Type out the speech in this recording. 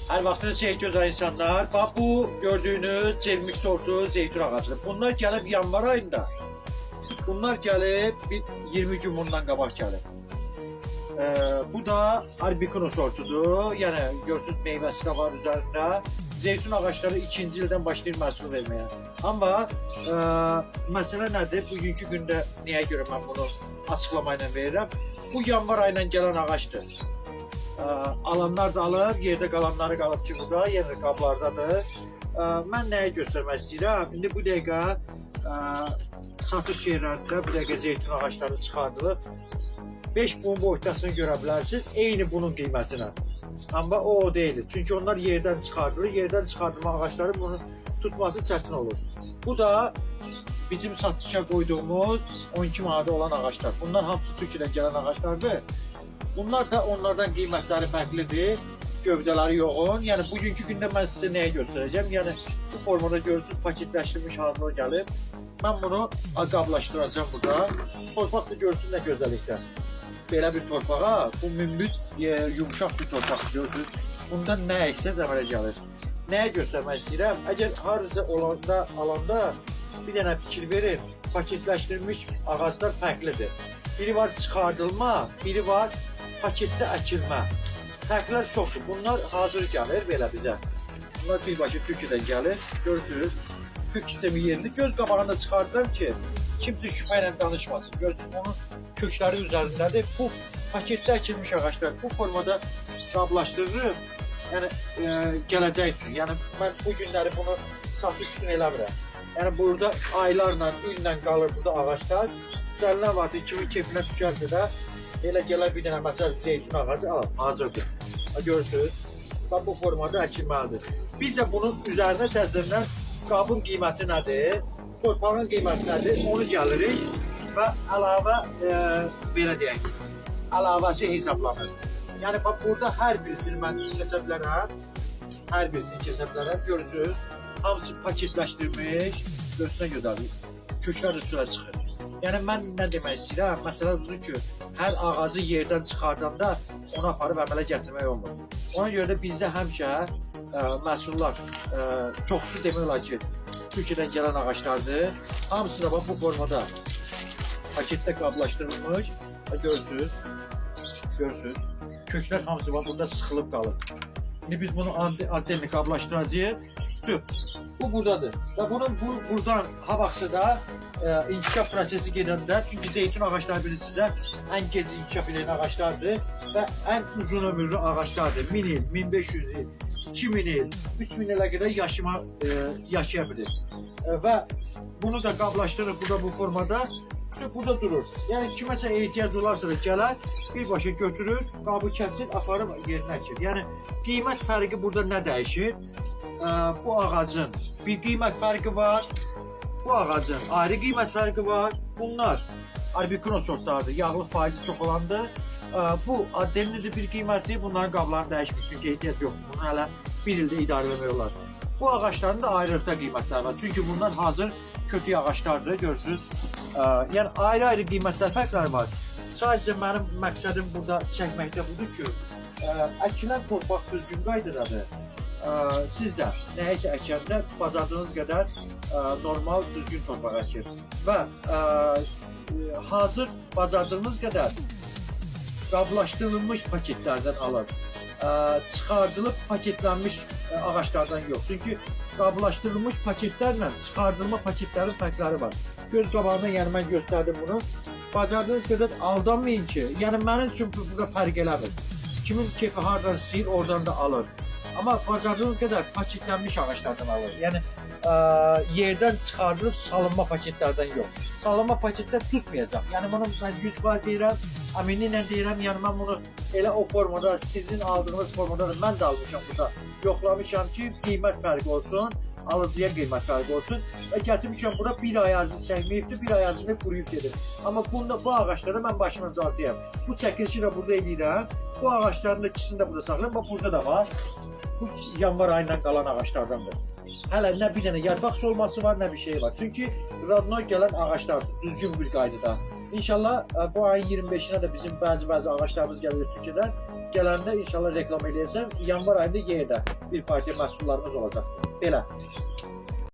Her vaxtınız xeyir gözəl insanlar. Bax bu gördüyünüz cermik sortu zeytun ağacıdır. Bunlar gəlib yanvar ayında. Bunlar gəlib 20 gün bundan qabaq gəlib. Bu da albikino sortudur. Yəni görsünüz meyvəsi də var üzərində. Zeytun ağaçları 2-ci ildən başlayır məhsul verməyə. Amma məsələ nədir? Bugünkü gündə niyə görə mən bunu açıqlama ilə verirəm? Bu yanvar ayından gələn ağacdır. Alanlar da alır, yerdə qalanları qalıb ki burada, yenə qablardadır. Mən nəyə göstərmək istəyirəm? İndi bu dəqiqə satış yerlərində bu dəqiqə zeytun ağaçları çıxardılıb. 5 bunun boyutasını görə bilərsiniz, eyni bunun qiymətinə. Amma o deyil. Çünki onlar yerdən çıxardılır. Yerdən çıxardılma ağaçları bunu tutması çətin olur. Bu da bizim satışa qoyduğumuz 12 manada olan ağaçlar. Bunlar hamısı Türkiyədən gələn ağaçlardır. Bunlar da onlardan qiymətləri fərqlidir. Gövdələri yoğun. Yəni bugünkü gündə mən sizə nəyə göstərəcəm? Yəni bu formada görürsünüz paketləşdirilmiş halına gəlib. Mən bunu qablaşdıracağam burada. Torpaq da görürsünüz nə gözəllikdə. Belə bir torpağa, bu münbit yumuşaq bir torpaq görürsünüz. Bundan nə əksəz əmələ gəlir. Nəyə göstərmək istəyirəm? Əgər harısı alanda bir dənə fikir verin. Paketləşdirilmiş ağaclar fərqlidir. Biri var çıxardılma, biri var paketdə əkilmə. Fərqlər çoxdur. Bunlar hazır gəlir belə bizə. Bunlar birbaşa Türkiyədən gəlir. Görürsünüz, kök sistemi yerində göz qabağında çıxardıram ki, kimsə şübhə ilə danışmasın. Görürsünüz, onun kökləri üzərindədir. Bu paketdə əkilmiş ağaçlar bu formada qablaşdırılır. Yəni gələcək üçün. Yəni mən bu günləri bunu satış üçün eləmirəm. Yəni burada aylarla, illə qalır burada ağaçlar. Sizlərlə var, kimin kefinə düşərsə də elə gələr bir dənə məsəl zeytun ağacı alın, hazırdır. Görürsünüz, bu formada əkilməlidir. Biz də bunun üzərinə təzədən qabın qiyməti nədir, torpağın qiyməti nədir, onu gəlirik və əlavə belə deyək, əlavəsi hesablanır. Yəni burada hər birisini mən kəsə bilərəm, hər birisini kəsə bilərəm, görürsünüz, hamısı paketləşdirmiş, göğsünə gödərir, köklər də çölə çıxır. Yəni mən nə demək istəyirəm? Məsələ budur ki, hər ağacı yerdən çıxardanda onu aparıb əmələ gətirmək olmur. Ona görə də bizdə həmişə məhsullar çoxsu demək olar ki, Türkiyədən gələn ağaçlardır. Hamısı da bu formada paketdə qablaşdırılmış. Görürsünüz, görürsünüz. Köklər hamısı burada sıxılıb qalır. İndi biz bunu antenli qablaşdıracağıq. Bu buradadır. Və bunun buradan havaqsı da inkişaf prosesi gedəndə, çünki zeytun ağaçları bilirsiniz, ən gec inkişaf edən ağaçlardır və ən uzun ömürlü ağaçlardır. 1000 il, 1500 il, 2000 il, 3000 ilə qədər yaşaya bilir. Və bunu da qablaşdırır burada bu formada, burada durur. Yəni kiməsə ehtiyac olarsa da gələr, birbaşa götürür, qabı kəsir, aparıb yerinə əkir. Yəni qiymət fərqi burada nə dəyişir? Bu ağacın bir qiymət fərqi var, bu ağacın ayrı qiymət fərqi var. Bunlar albikino sortlardır, yağlı faizi çox olandır. Bu adenlidir bir qiymətdir, bunların qablarını dəyişmir, çünki ehtiyac yoxdur. Bunu hələ bir ildə idarə eləmək olar. Bu ağaçların da ayrılıqda qiymətləri var, çünki bunlar hazır kötü ağaçlardır, görürsünüz. Yəni ayrı-ayrı qiymətlər fərqləri var. Sadəcə mənim məqsədim burada çəkməkdə budur ki, əkilən torpaq düzgün qaydadadır. Siz də nəyəsə əkəndə bacardığınız qədər normal düzgün torpaq əkir və hazır bacardığınız qədər qablaşdırılmış paketlərdən alın. Çıxardılıb paketlənmiş ağaçlardan yox. Çünki qablaşdırılmış paketlərlə çıxardılma paketlərin fərqləri var. Göz qabağına yəni mən göstərdim bunu. Bacardığınız qədər aldanmayın ki, yəni mənim üçün burada fərq eləmir. Kimin kefi hardan istəyir, oradan da alır. Amma bacardığınız qədər paketlənmiş ağaçlardan alır. Yəni yerdən çıxardılıb salınma paketlərdən yox. Salınma paketlər tutmayacaq. Yəni bunu mən 100 var deyirəm, əminliklə deyirəm. Yəni mən bunu elə o formada, sizin aldığınız formada da mən də almışam burada. Yoxlamışam ki, qiymət fərqi olsun, alıcıya qiymət fərqi olsun. Və gətirmişəm bura bir ay ərzini çəkməyibdir, bir ay ərzini quruyub gedir. Amma bu ağaçlara mən başımın cazıyam. Bu çəkilişi də burada eləyirəm. Bu ağaçların da ikisini də burada saxlayım. Bax burada da var. Bu yanvar ayından qalan ağaçlardandır. Hələ nə bir dənə yarpaq solması var, nə bir şey var. Çünki radnoy gələn ağaçlardır, düzgün bir qaydada. İnşallah bu ayın 25-inə də bizim bəzi ağaçlarımız gəlir Türkiyədən. gələndə inşallah reklam edəcəm. Yanvar ayında yenə də bir partiya məhsullarımız olacaq. Belə.